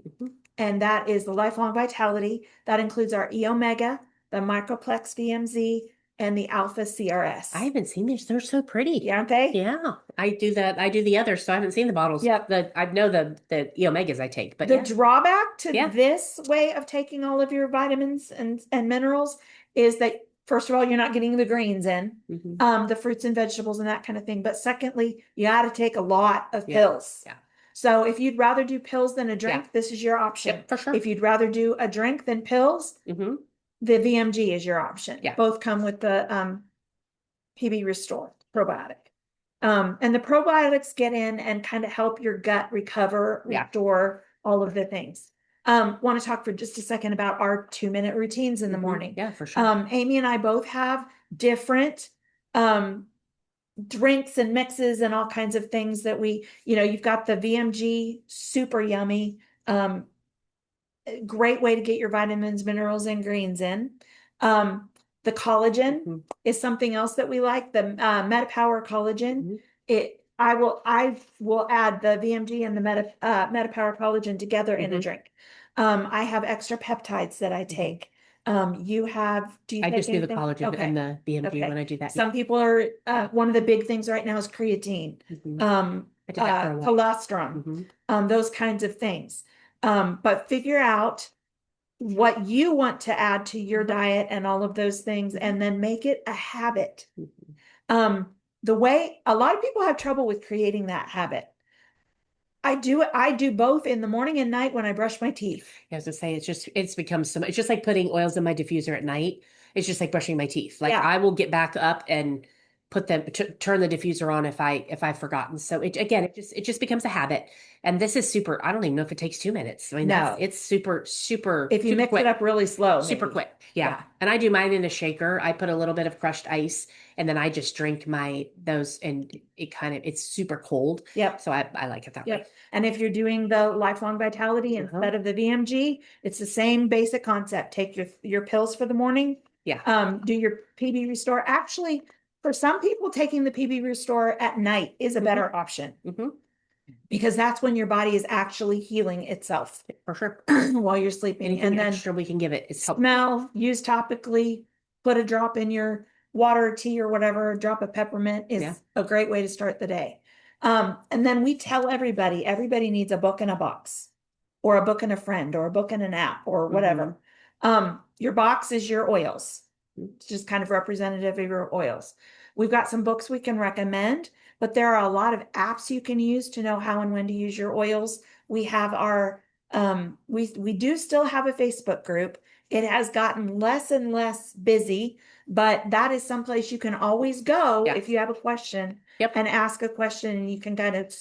and that is the lifelong vitality. That includes our E Omega, the Microplex VMZ, and the Alpha CRS. I haven't seen these. They're so pretty. Aren't they? Yeah. I do that. I do the others, so I haven't seen the bottles. Yep. I know the E Omegas I take, but the drawback to Yeah. this way of taking all of your vitamins and minerals is that, first of all, you're not getting the greens in, the fruits and vegetables and that kind of thing. But secondly, you got to take a lot of pills. Yeah. So if you'd rather do pills than a drink, this is your option. Yep, for sure. If you'd rather do a drink than pills, the VMG is your option. Yeah. Both come with the PB Restore probiotic. And the probiotics get in and kind of help your gut recover, restore all of the things. Want to talk for just a second about our 2-minute routines in the morning. Yeah, for sure. Amy and I both have different drinks and mixes and all kinds of things that you've got the VMG, super yummy. Great way to get your vitamins, minerals, and greens in. The collagen is something else that we like. The MetaPower collagen. I will add the VMG and the MetaPower collagen together in a drink. I have extra peptides that I take. You have? Do you? I take just do the anything? collagen Okay. and the VMG Okay. when I do that. Some people are. One of the big things right now is creatine, I did that for a while. colostrum, those kinds of things. But figure out what you want to add to your diet and all of those things, and then make it a habit. The way a lot of people have trouble with creating that habit. I do both in the morning and night when I brush my teeth. I was gonna say, it's become so much. It's just like putting oils in my diffuser at night. It's just like brushing my teeth. Like I will get back up and turn the diffuser on if I've forgotten. So it just becomes a habit. And this is super. I don't even know if it takes 2 minutes. I mean, it's super. If you mix it up really slow, super quick. Yeah. And I do mine in a shaker. I put a little bit of crushed ice, and then I just drink those, and it's super cold. Yep. So I like it that way. And if you're doing the lifelong vitality instead of the VMG, it's the same basic concept. Take your pills for the morning. Yeah. Do your PB Restore. Actually, for some people, taking the PB Restore at night is a better option. Because that's when your body is actually healing itself. For sure. While you're sleeping. Anything and then extra we can give it is smell, use topically, put a drop in your water, tea, or whatever. A drop of peppermint is a great way to start the day. And then we tell everybody needs a book and a box, or a book and a friend, or a book and an app, or whatever. Your box is your oils. It's just kind of representative of your oils. We've got some books we can recommend, but there are a lot of apps you can use to know how and when to use your oils. We have our, we do still have a Facebook group. It has gotten less and less busy, but that is someplace you can always go if you have a question and ask a question, and you can kind of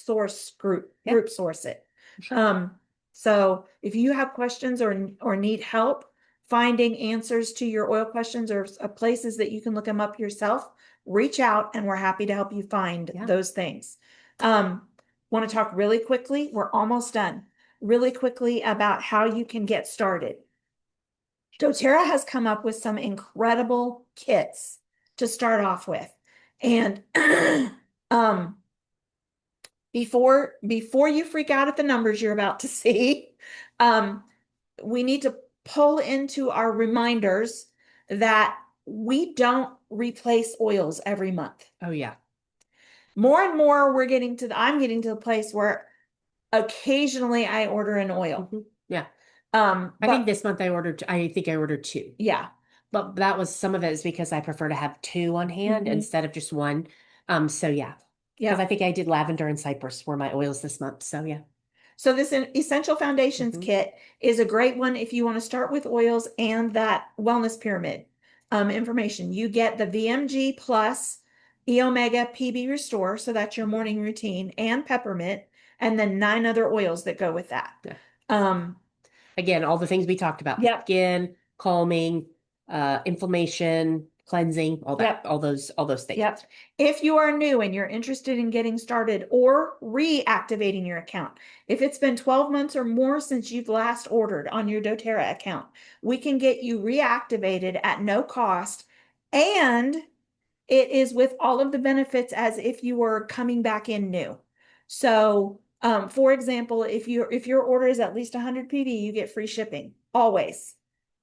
group source it. Sure. So if you have questions or need help finding answers to your oil questions, or places that you can look them up yourself, reach out, and we're happy to help you find those things. Want to talk really quickly? We're almost done. Really quickly about how you can get started. doTERRA has come up with some incredible kits to start off with. And before you freak out at the numbers you're about to see, we need to pull into our reminders that we don't replace oils every month. Oh yeah. More and more I'm getting to the place where occasionally I order an oil. Yeah. I think But this month I think I ordered two. yeah. But that was some of it is because I prefer to have two on hand instead of just one. So yeah. Because Yeah. I think I did lavender and cypress were my oils this month. So yeah. So this Essential Foundations kit is a great one if you want to start with oils and that wellness pyramid information. You get the VMG plus E Omega PB Restore, so that's your morning routine, and peppermint, and then 9 other oils that go with that. Yeah. Um, Again, all the things we talked about, Yep. skin, calming, inflammation, cleansing, all that, Yep. all those things. Yep. If you are new and you're interested in getting started or reactivating your account, if it's been 12 months or more since you've last ordered on your doTERRA account, we can get you reactivated at no cost, and it is with all of the benefits as if you were coming back in new. So, for example, if your order is at least 100 PV, you get free shipping always.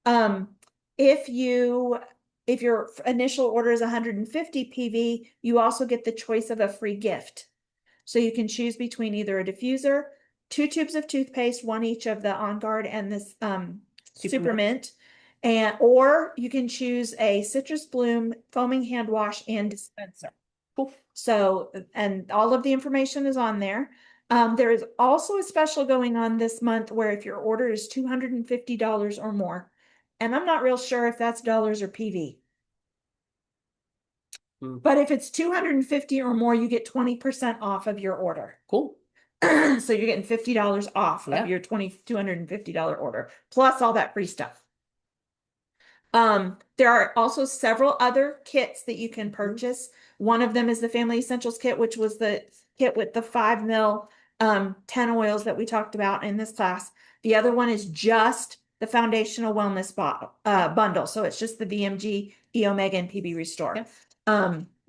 Um, if you if your initial order is 150 PV, you also get the choice of a free gift. So you can choose between either a diffuser, 2 tubes of toothpaste, one each of the On Guard and this Super Mint, or you can choose a citrus bloom foaming hand wash and dispenser. Cool. So, and all of the information is on there. There is also a special going on this month where if your order is $250 or more, and I'm not real sure if that's dollars or PV. But if it's 250 or more, you get 20% off of your order. Cool. So you're getting $50 off of your $250 order, plus all that free stuff. There are also several other kits that you can purchase. One of them is the Family Essentials kit, which was the kit with the 5 ml 10 oils that we talked about in this class. The other one is just the foundational wellness bundle. So it's just the VMG, E Omega, and PB Restore.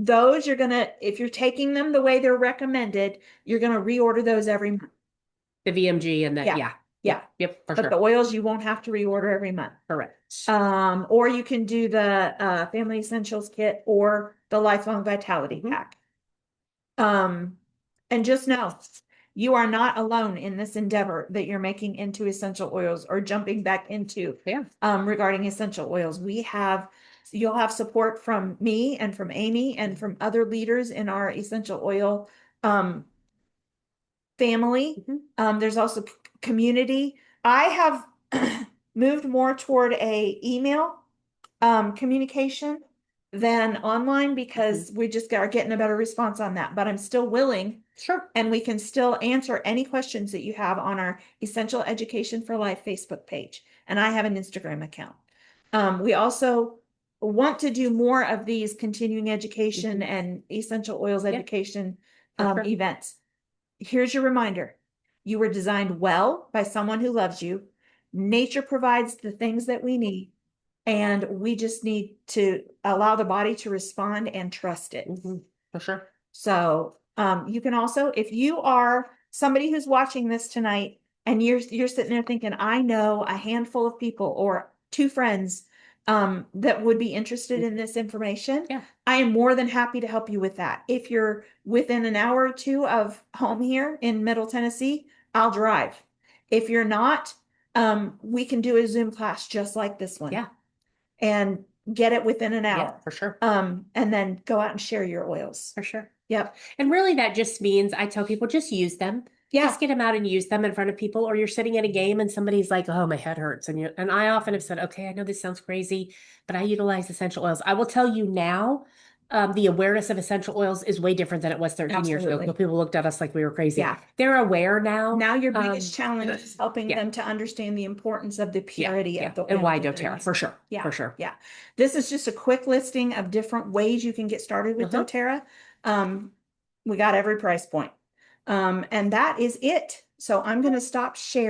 Those you're gonna, if you're taking them the way they're recommended, you're gonna reorder those every month. The VMG and that, yep, for But sure. the oils you won't have to reorder every month. Correct. Or you can do the Family Essentials kit or the Lifelong Vitality pack. And just know you are not alone in this endeavor that you're making into essential oils or jumping back into regarding essential oils. You'll have support from me and from Amy and from other leaders in our essential oil family. There's also community. I have moved more toward a email communication than online because we just are getting a better response on that. But I'm still willing. Sure. And we can still answer any questions that you have on our Essential Education for Life Facebook page. And I have an Instagram account. We also want to do more of these continuing education and essential oils education events. Here's your reminder. You were designed well by someone who loves you. Nature provides the things that we need, and we just need to allow the body to respond and trust it. For sure. So you can also, if you are somebody who's watching this tonight and you're sitting there thinking, I know a handful of people or 2 friends that would be interested in this information, I am more than happy to help you with that. If you're within an hour or 2 of home here in Middle Tennessee, I'll drive. If you're not, we can do a Zoom class just like this one. And get it within an hour. For sure. And then go out and share your oils. For sure. Yep. And really that just means I tell people just use them. Just get them out and use them in front of people, or you're sitting at a game and somebody's like, oh, my head hurts. And I often have said, okay, I know this sounds crazy, but I utilize essential oils. I will tell you now, the awareness of essential oils is way different than it was 13 years ago. People looked at us like we were crazy. They're aware now. Now your biggest challenge is helping them to understand the importance of the purity of the oil. And why doTERRA, for sure. For sure. This is just a quick listing of different ways you can get started with doTERRA. We got every price point. And that is it. So I'm going to stop sharing.